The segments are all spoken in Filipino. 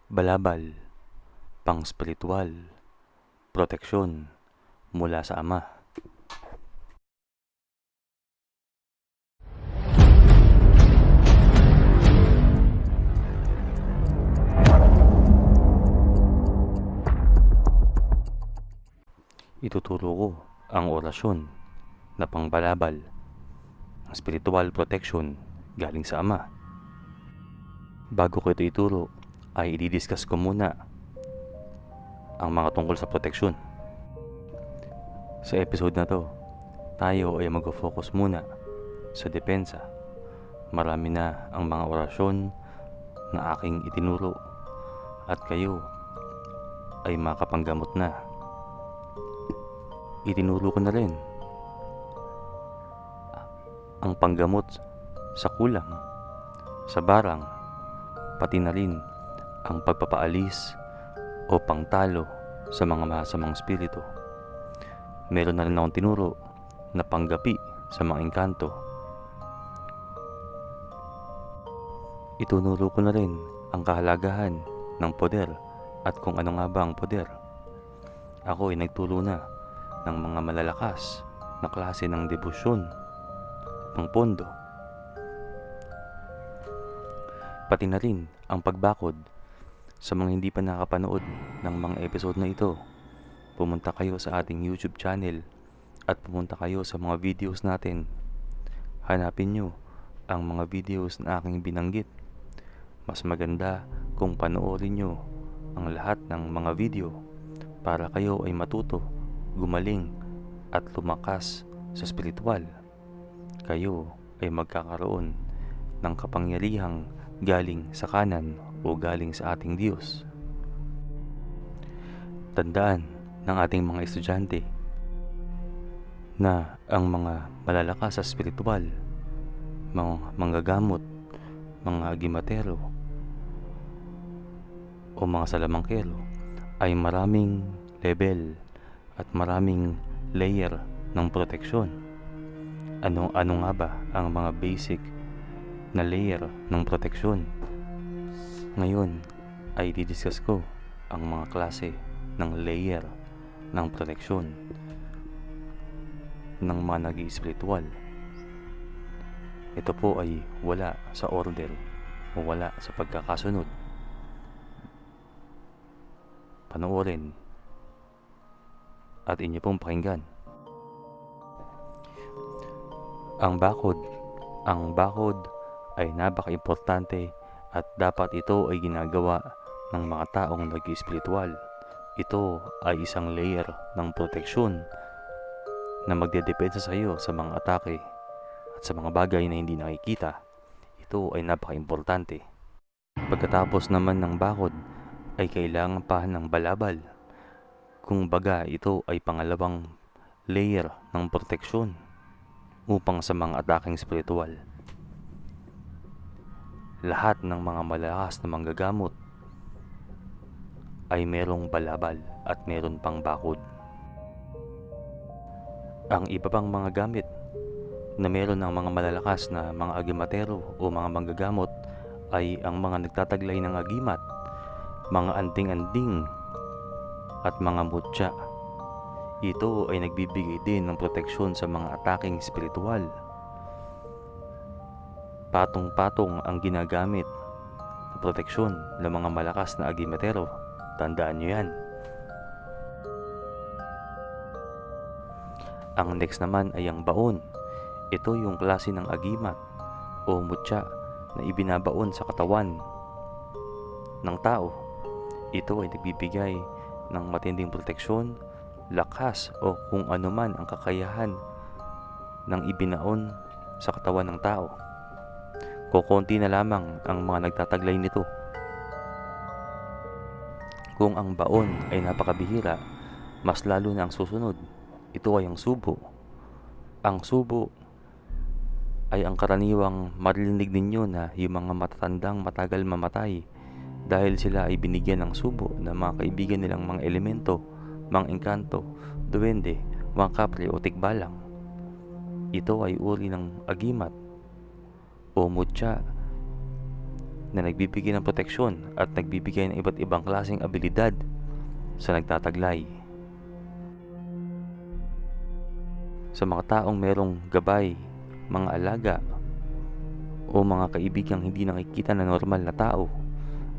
Balabal, pang-spiritual, proteksyon mula sa Ama. Ituturo ko ang orasyon na pangbalabal, ang spiritual protection galing sa Ama. Bago ko ito ituro, ay i-discuss ko muna ang mga tungkol sa proteksyon. Sa episode na to, tayo ay mag-focus muna sa depensa. Marami na ang mga orasyon na aking itinuro at kayo ay makapanggamot na. Itinuro ko na rin ang panggamot sa kulang, sa barang, pati na rin ang pagpapaalis o pangtalo sa mga masamang espiritu. Meron na rin akong tinuro na panggapi sa mga engkanto. Itunuro ko na rin ang kahalagahan ng poder at kung ano nga ba ang poder. Ako ay nagturo na ng mga malalakas na klase ng debosyon ng pondo. Pati na rin ang pagbakod. Sa mga hindi pa nakapanood ng mga episode na ito, pumunta kayo sa ating YouTube channel at pumunta kayo sa mga videos natin. Hanapin nyo ang mga videos na aking binanggit. Mas maganda kung panoorin nyo ang lahat ng mga video para kayo ay matuto, gumaling at lumakas sa spiritual. Kayo ay magkakaroon ng kapangyarihang galing sa kanan o galing sa ating Diyos. Tandaan ng ating mga estudyante na ang mga malalakas sa spiritual, mga manggagamot, mga gimatero o mga salamangkero ay maraming level at maraming layer ng proteksyon. Ano nga ba ang mga basic na layer ng proteksyon? Ngayon ay didiscuss ko ang mga klase ng layer ng proteksyon ng mga nag-i-spiritual. Ito po ay wala sa order o wala sa pagkakasunod. Panoorin at inyo pong pakinggan. Ang bakod ay napaka-importante at dapat ito ay ginagawa ng mga taong nag-i-spiritual. Ito ay isang layer ng proteksyon na magdedepensa sa iyo sa mga atake at sa mga bagay na hindi nakikita. Ito ay napaka-importante. Pagkatapos naman ng bakod ay kailangan pa ng balabal. Kung baga, ito ay pangalawang layer ng proteksyon upang sa mga ataking spiritual. Lahat ng mga malakas na manggagamot ay merong balabal at meron pang bakod. Ang iba pang mga gamit na meron ng mga malalakas na mga agimatero o mga manggagamot ay ang mga nagtataglay ng agimat, mga anding-anding at mga mutya. Ito ay nagbibigay din ng proteksyon sa mga ataking spiritual. Patong-patong ang ginagamit na proteksyon ng mga malakas na agimatero. Tandaan nyo yan. Ang next naman ay ang baon. Ito yung klase ng agimat o mutya na ibinabaon sa katawan ng tao. Ito ay nagbibigay ng matinding proteksyon, lakas o kung ano man ang kakayahan ng ibinaon sa katawan ng tao. Kukunti na lamang ang mga nagtataglay nito. Kung ang baon ay napakabihira, mas lalo na ang susunod. Ito ay ang subo. Ang subo ay ang karaniwang marinig ninyo na yung mga matatandang matagal mamatay dahil sila ay binigyan ng subo ng mga kaibigan nilang mga elemento, mga engkanto, duwende, mga kapre o tikbalang. Ito ay uri ng agimat o mutya na nagbibigay ng proteksyon at nagbibigay ng iba't ibang klaseng abilidad sa nagtataglay. Sa mga taong merong gabay, mga alaga, o mga kaibigang hindi nakikita na normal na tao,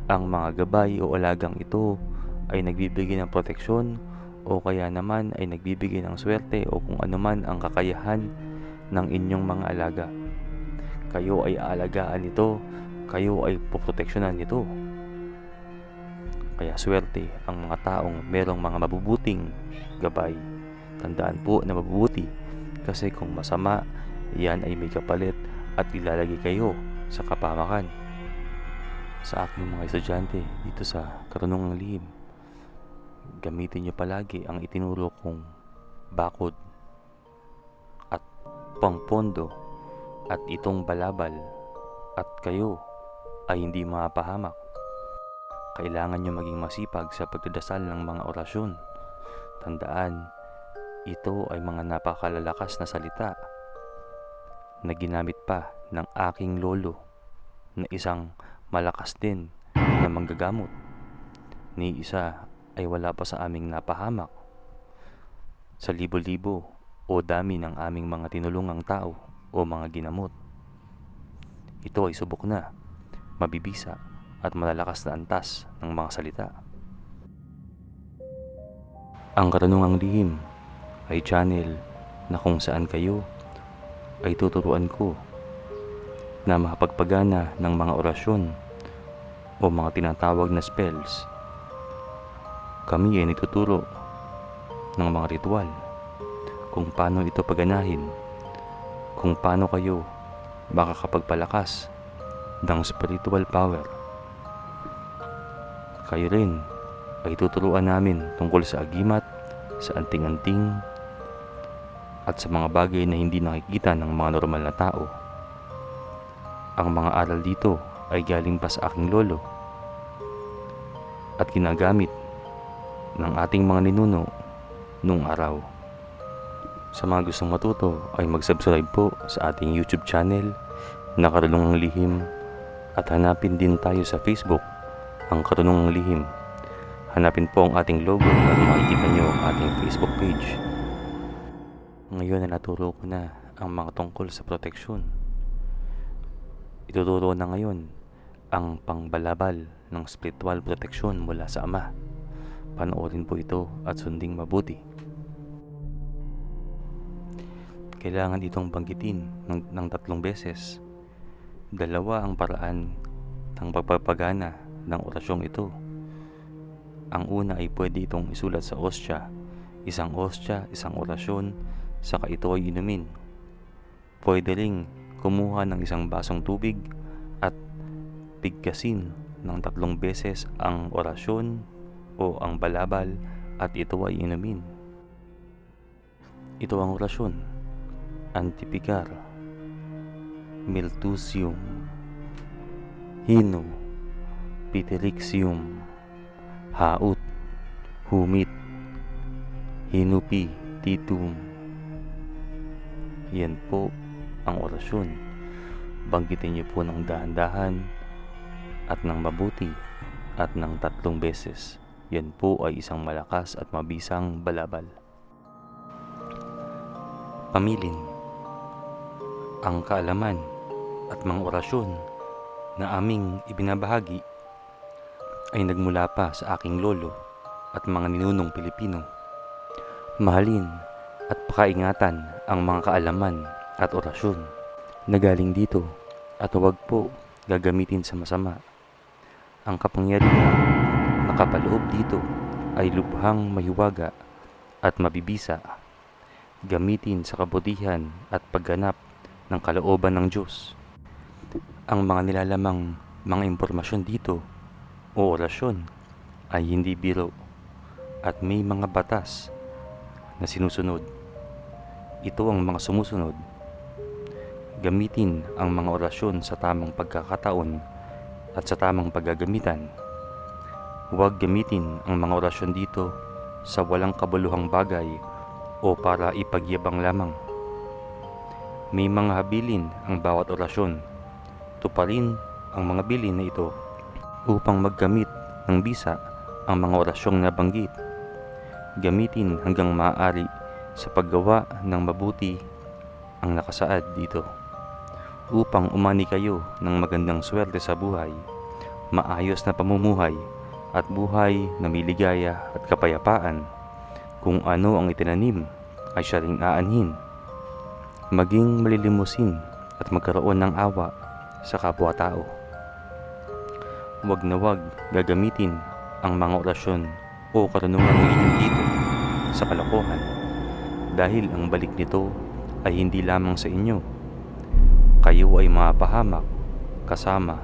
ang mga gabay o alagang ito ay nagbibigay ng proteksyon o kaya naman ay nagbibigay ng swerte o kung anuman ang kakayahan ng inyong mga alaga. Kayo ay aalagaan nito, kayo ay poproteksyonan nito. Kaya swerte ang mga taong merong mga mabubuting gabay. Tandaan po na mabubuti kasi kung masama, yan ay may kapalit at ilalagay kayo sa kapamakan. Sa aking mga estudyante dito sa Karunungang Lihim, gamitin niyo palagi ang itinuro kong bakod at pangpondo at itong balabal at kayo ay hindi mapahamak. Kailangan niyo maging masipag sa pagdadasal ng mga orasyon. Tandaan, ito ay mga napakalalakas na salita na ginamit pa ng aking lolo na isang malakas din na manggagamot. Ni isa ay wala pa sa aming napahamak sa libo-libo o dami ng aming mga tinulungang tao o mga ginamot. Ito ay subok na, mabibisa at malalakas na antas ng mga salita. Ang Karunungang Lihim ay channel na kung saan kayo ay tuturuan ko na makapagpagana ng mga orasyon o mga tinatawag na spells. Kami ay nagtuturo ng mga ritual kung paano ito paganahin, kung paano kayo makakapagpalakas ng spiritual power. Kayo rin ay tuturuan namin tungkol sa agimat, sa anting-anting, at sa mga bagay na hindi nakikita ng mga normal na tao. Ang mga aral dito ay galing pa sa aking lolo at ginagamit ng ating mga ninuno nung araw. Sa mga gustong matuto ay mag-subscribe po sa ating YouTube channel na Karunungang Lihim at hanapin din tayo sa Facebook, ang Karunungang Lihim. Hanapin po ang ating logo para makikita nyo ang ating Facebook page. Ngayon na naturo ko na ang mga tungkol sa proteksyon. Ituturo na ngayon ang pangbalabal ng spiritual proteksyon mula sa Ama. Panoorin po ito at sunding mabuti. Kailangan itong banggitin ng 3 beses. 2 ang paraan ng pagpapagana ng orasyong ito. Ang una ay pwede itong isulat sa ostya, isang orasyon, saka ito ay inumin. Pwede ring kumuha ng isang basong tubig at bigkasin ng 3 beses ang orasyon o ang balabal at ito ay inumin. Ito ang orasyon: Antipicar, Miltusium, Hino, Pterixium, Haut, Humit, Hinupi, Titum. Yan po ang orasyon. Banggitin niyo po ng dahan-dahan at ng mabuti at ng 3 beses. Yan po ay isang malakas at mabisang balabal. Pamilin. Ang kaalaman at mga orasyon na aming ibinabahagi ay nagmula pa sa aking lolo at mga ninunong Pilipino. Mahalin at pakaingatan ang mga kaalaman at orasyon na galing dito at huwag po gagamitin sa masama. Ang kapangyarihan na kapaloob dito ay lubhang mahiwaga at mabibisa. Gamitin sa kabutihan at pagganap ng kalooban ng Diyos. Ang mga nilalamang mga impormasyon dito o orasyon ay hindi biro at may mga batas na sinusunod. Ito ang mga sumusunod. Gamitin ang mga orasyon sa tamang pagkakataon at sa tamang paggagamitan. Huwag gamitin ang mga orasyon dito sa walang kabuluhang bagay o para ipagyabang lamang. May mga habilin ang bawat orasyon. Tuparin ang mga bilin na ito upang maggamit ng bisa ang mga orasyong nabanggit. Gamitin hanggang maaari sa paggawa ng mabuti ang nakasaad dito upang umani kayo ng magandang swerte sa buhay, maayos na pamumuhay at buhay na may ligaya at kapayapaan. Kung ano ang itinanim ay siya ring aanhin. Maging malilimusin at magkaroon ng awa sa kapwa-tao. Huwag na huwag gagamitin ang mga orasyon o karunungang lihim dito sa kalokohan, dahil ang balik nito ay hindi lamang sa inyo. Kayo ay mapahamak kasama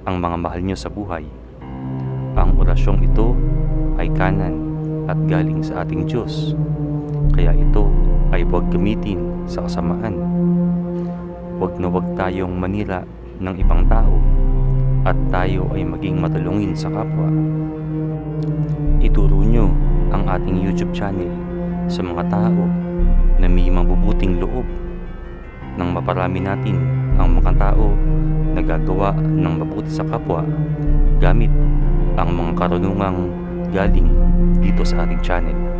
ang mga mahal nyo sa buhay. Ang orasyong ito ay kanan at galing sa ating Diyos, kaya ito ay huwag gamitin sa kasamaan. Huwag na huwag tayong manira ng ibang tao at tayo ay maging matulungin sa kapwa. Ituro nyo ang ating YouTube channel sa mga tao na may mabubuting loob, nang maparami natin ang mga tao na gagawa ng mabuti sa kapwa gamit ang mga karunungang galing dito sa ating channel.